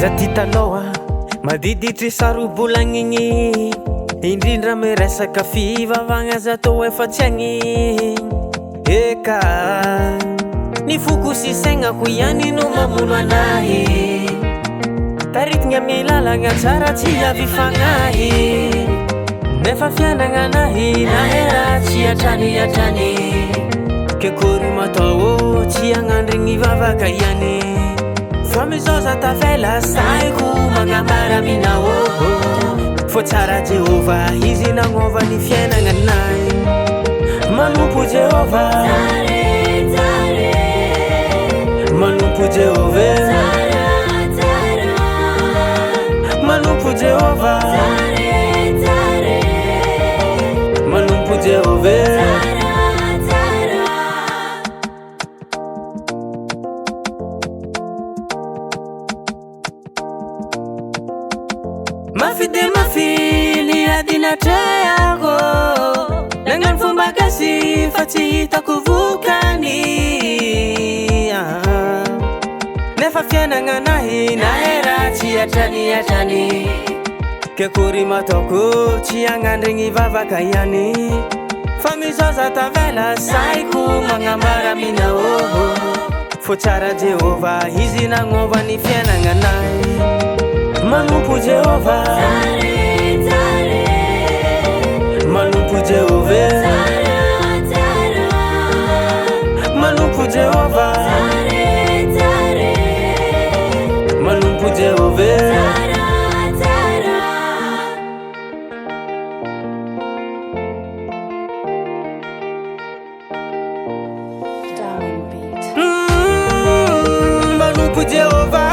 Zatitaloa madiditry sarobolagnigny indrindra me resaka fivavagna zato efa tsy agny eka ny foko sy saignako ihany no mamono anahy taritigna milalagna tsara tsy avy fagnahy nefa fianagna anahy nahera tsy atrany ke kory matao tsy agnandrigny vavaka ihany fa mizaza tavela saiko magnambara minao fo tsara Jehova izy nagnova ny fiainagna anahy Manompo Jehova Manompo Jehova Manompo Jehova Manompo Jehova mafidel mafily adinatreako nagnano fomba gasy fa tsy hitako vokany nefa fiainagna anahy nahera tsy atrany ke kory mataoko tsy agnandrigny vavaka ihany fa mizaza tavela saiko magnambara minao fo tsara Jehova izy nagnova ny fiainagna anahy Manompo Jehova Manompo Jehova Manompo Jehova Manompo Jehova Manompo Jehova